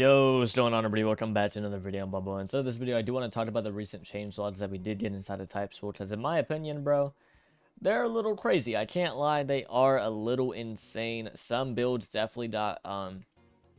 Yo, what's going on, everybody? Welcome back to another video on Balboabtw. And so this video, I do want to talk about the recent changelogs that we did get inside of type school, because in my opinion, bro, they're a little crazy. I can't lie, they are a little insane. Some builds definitely got,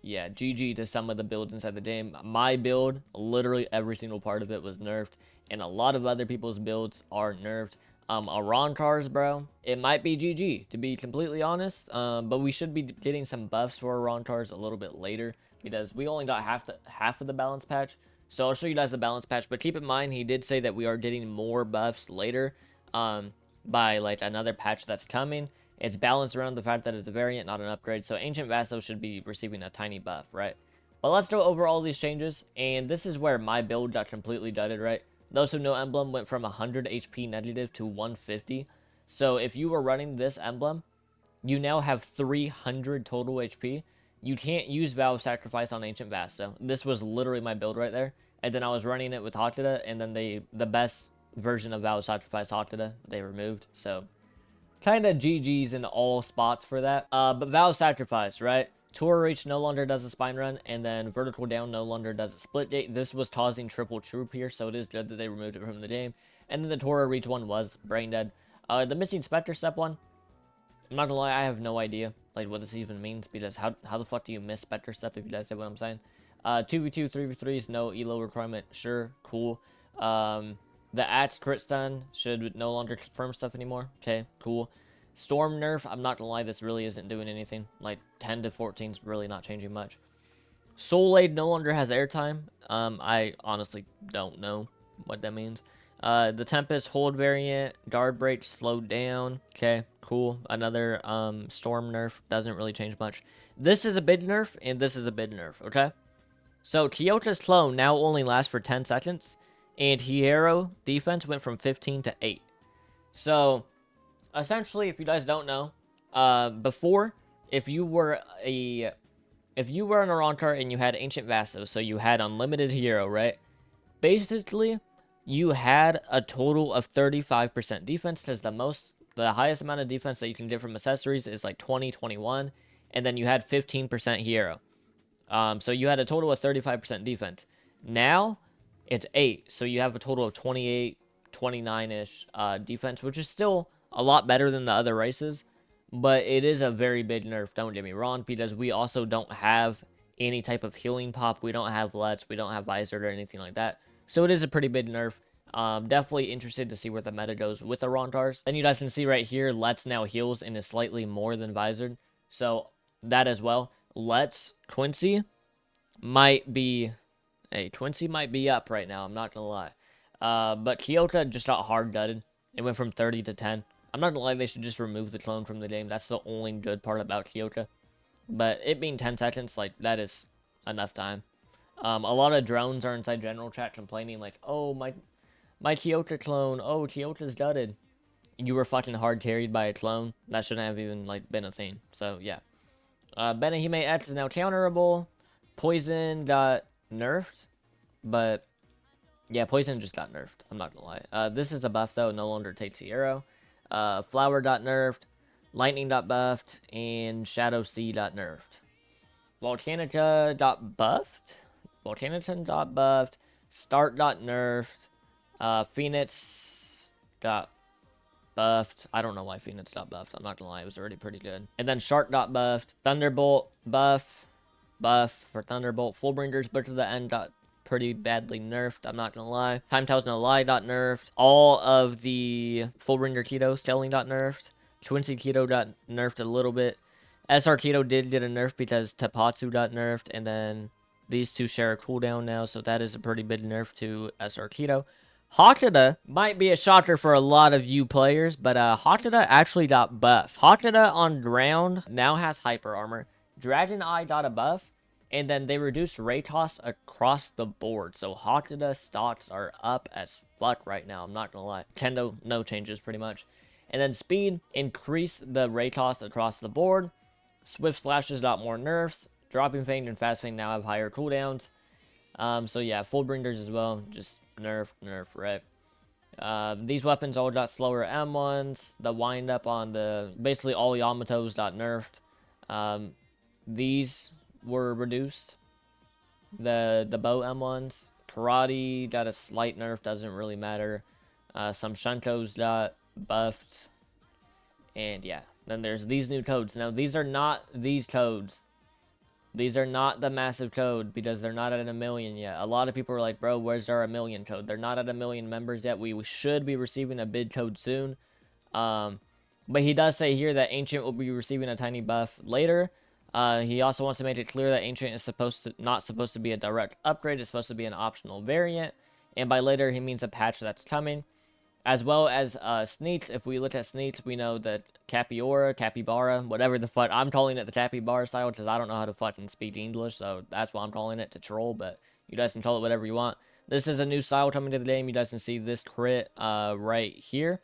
yeah, GG to some of the builds inside the game. My build, literally every single part of it was nerfed, and a lot of other people's builds are nerfed. Aroncars, bro, it might be GG, to be completely honest, but we should be getting some buffs for Aroncars a little bit later, because we only got half of the balance patch. So I'll show you guys the balance patch, but keep in mind, he did say that we are getting more buffs later, by like another patch that's coming. It's balanced around the fact that it's a variant, not an upgrade, so Ancient Vassal should be receiving a tiny buff, right? But let's go over all these changes, and this is where my build got completely dudded, right? Those who know Emblem went from 100 HP negative to 150. So if you were running this Emblem, you now have 300 total HP. You can't use Vow of Sacrifice on Ancient Vassal. This was literally my build right there. And then I was running it with Hakuda, and then the best version of Vow of Sacrifice Hakuda, they removed. So kind of GG's in all spots for that. But Vow of Sacrifice, right? Tour Reach no longer does a spine run, and then Vertical Down no longer does a split gate. This was causing triple troop here, so it is good that they removed it from the game. And then the Tour Reach one was brain dead. The missing Spectre Step one, I'm not gonna lie, I have no idea like what this even means, because how the fuck do you miss Spectre Step, if you guys get what I'm saying? 2v2, 3v3s, no elo requirement, sure, cool. The Axe crit stun should no longer confirm stuff anymore, okay, cool. Storm nerf, I'm not gonna lie, this really isn't doing anything. Like 10 to 14 is really not changing much. Soul Aid no longer has airtime. I honestly don't know what that means. The Tempest hold variant, guard break slowed down. Okay, cool. Another storm nerf, doesn't really change much. This is a big nerf, and this is a big nerf, okay? So Kyoto's clone now only lasts for 10 seconds, and Hierro defense went from 15 to 8. So essentially, if you guys don't know, before, if you were an Aronkar and you had Ancient Vassal, so you had unlimited hero, right? Basically, you had a total of 35% defense, because the highest amount of defense that you can get from accessories is like 20, 21, and then you had 15% hero. So you had a total of 35% defense. Now, it's 8, so you have a total of 28, 29-ish defense, which is still a lot better than the other races, but it is a very big nerf, don't get me wrong, because we also don't have any type of healing pop. We don't have Let's, we don't have Visor or anything like that, so it is a pretty big nerf. Definitely interested to see where the meta goes with the Rontars. Then you guys can see right here, Let's now heals and is slightly more than Visor, so that as well. Let's, Quincy might be, hey, Quincy might be up right now, I'm not gonna lie. But Kyoto just got hard gutted. It went from 30 to 10. I'm not gonna lie, they should just remove the clone from the game. That's the only good part about Kyoto. But it being 10 seconds, like, that is enough time. A lot of drones are inside general chat complaining, like, oh, my Kyoto clone, oh, Kyoto's gutted. You were fucking hard carried by a clone. That shouldn't have even, like, been a thing. So, yeah. Benahime X is now counterable. Poison got nerfed. But, yeah, Poison just got nerfed. I'm not gonna lie. This is a buff, though. No longer takes the arrow. Flower got nerfed, Lightning got buffed, and Shadow Sea got nerfed. Volcanica got buffed, Volcaniton got buffed, Start got nerfed, Phoenix got buffed. I don't know why Phoenix got buffed, I'm not gonna lie, it was already pretty good. And then Shark got buffed, Thunderbolt buff for Thunderbolt, Fullbringer's Book to the End got pretty badly nerfed, I'm not gonna lie. Time Tells No Lie got nerfed. All of the Fullbringer Keto scaling got nerfed. Quincy Keto got nerfed a little bit. SR Keto did get a nerf because Tapatsu got nerfed, and then these two share a cooldown now, so that is a pretty big nerf to SR Keto. Hakuda might be a shocker for a lot of you players, but Hakuda actually got buffed. Hakuda on ground now has hyper armor. Dragon Eye got a buff, and then they reduced ray cost across the board. So Hakuda stocks are up as fuck right now. I'm not gonna lie. Kendo, no changes pretty much. And then speed increased the ray cost across the board. Swift Slashes got more nerfs. Dropping Fang and Fast Fang now have higher cooldowns. So yeah, Fullbringers as well. Just nerf, right? These weapons all got slower M1s. The wind up on basically all Yamatos got nerfed. These were reduced. the bow M1s. Karate got a slight nerf, doesn't really matter. Some Shunkos got buffed. And yeah, then there's these new codes. Now, these are not these codes. These are not the massive code because they're not at 1 million yet. A lot of people are like, bro, where's our 1 million code? They're not at 1 million members yet. We should be receiving a bid code soon. But he does say here that Ancient will be receiving a tiny buff later. He also wants to make it clear that Ancient is not supposed to be a direct upgrade. It's supposed to be an optional variant. And by later, he means a patch that's coming. As well as Sneets. If we look at Sneets, we know that Capybara, whatever the fuck. I'm calling it the Capybara style because I don't know how to fucking speak English. So that's why I'm calling it to troll. But you guys can call it whatever you want. This is a new style coming to the game. You guys can see this crit right here.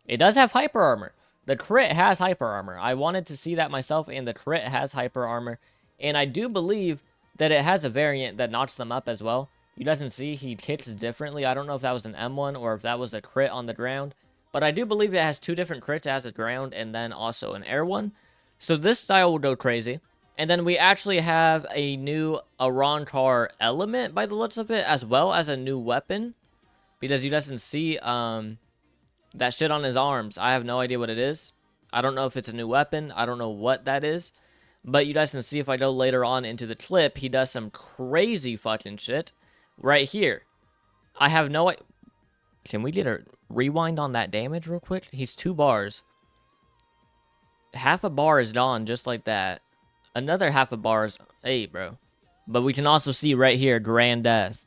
It does have hyper armor. The crit has hyper armor. I wanted to see that myself, and the crit has hyper armor. And I do believe that it has a variant that knocks them up as well. You guys can see he hits differently. I don't know if that was an M1 or if that was a crit on the ground. But I do believe it has 2 different crits. It has a ground and then also an air one. So this style will go crazy. And then we actually have a new Arankar element by the looks of it, as well as a new weapon. Because you guys can see that shit on his arms. I have no idea what it is. I don't know if it's a new weapon. I don't know what that is. But you guys can see if I go later on into the clip, he does some crazy fucking shit right here. I have no idea. Can we get a rewind on that damage real quick? He's 2 bars. Half a bar is gone just like that. Another half a bar is... Hey, bro. But we can also see right here, Grand Death.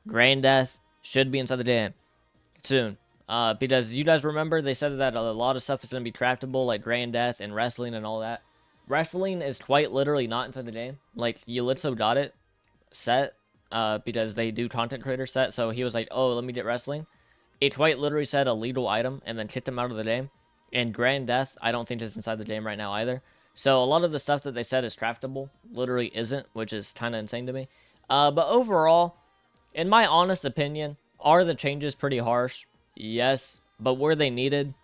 Grand Death should be inside the dam soon. Because you guys remember they said that a lot of stuff is going to be craftable, like Grand Death and Wrestling and all that. Wrestling is quite literally not inside the game. Like, Yulitso got it set because they do content creator set. So he was like, oh, let me get Wrestling. It quite literally said a legal item and then kicked him out of the game. And Grand Death, I don't think is inside the game right now either. So a lot of the stuff that they said is craftable literally isn't, which is kind of insane to me. But overall, in my honest opinion, are the changes pretty harsh? Yes. But were they needed?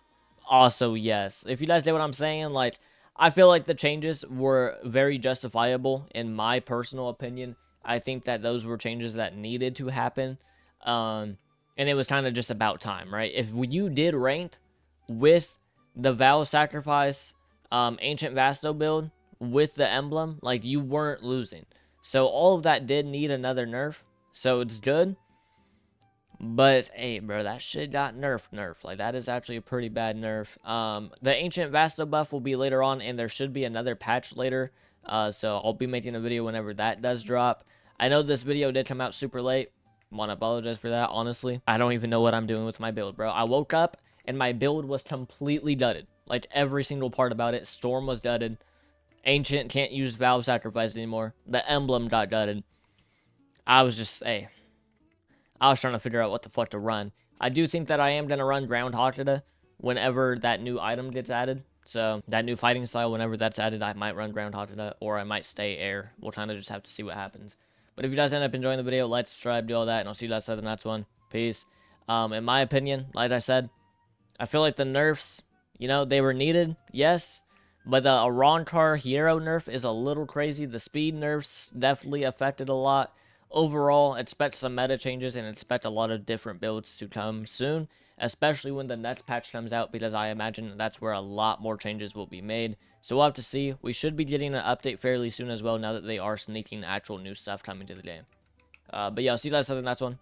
Also, yes. If you guys get what I'm saying, like, I feel like the changes were very justifiable in my personal opinion. I think that those were changes that needed to happen. And it was kind of just about time, right? If you did ranked with the Vow Sacrifice Ancient Vasto build with the emblem, like, you weren't losing. So all of that did need another nerf. So it's good. But, hey, bro, that shit got nerfed. Like, that is actually a pretty bad nerf. The Ancient Vasto buff will be later on, and there should be another patch later. So I'll be making a video whenever that does drop. I know this video did come out super late. Want to apologize for that, honestly. I don't even know what I'm doing with my build, bro. I woke up, and my build was completely gutted. Like, every single part about it. Storm was gutted. Ancient can't use Valve Sacrifice anymore. The emblem got gutted. I was just, hey... I was trying to figure out what the fuck to run. I do think that I am going to run Ground Hakata whenever that new item gets added. So, that new fighting style, whenever that's added, I might run Ground Hakata, or I might stay air. We'll kind of just have to see what happens. But if you guys end up enjoying the video, like, subscribe, do all that, and I'll see you guys in the next one. Peace. In my opinion, like I said, I feel like the nerfs, you know, they were needed, yes. But the Arankar hero nerf is a little crazy. The speed nerfs definitely affected a lot. Overall, expect some meta changes and expect a lot of different builds to come soon, especially when the next patch comes out, because I imagine that's where a lot more changes will be made. So we'll have to see. We should be getting an update fairly soon as well, now that they are sneaking actual new stuff coming to the game. But yeah, I'll see you guys in the next one.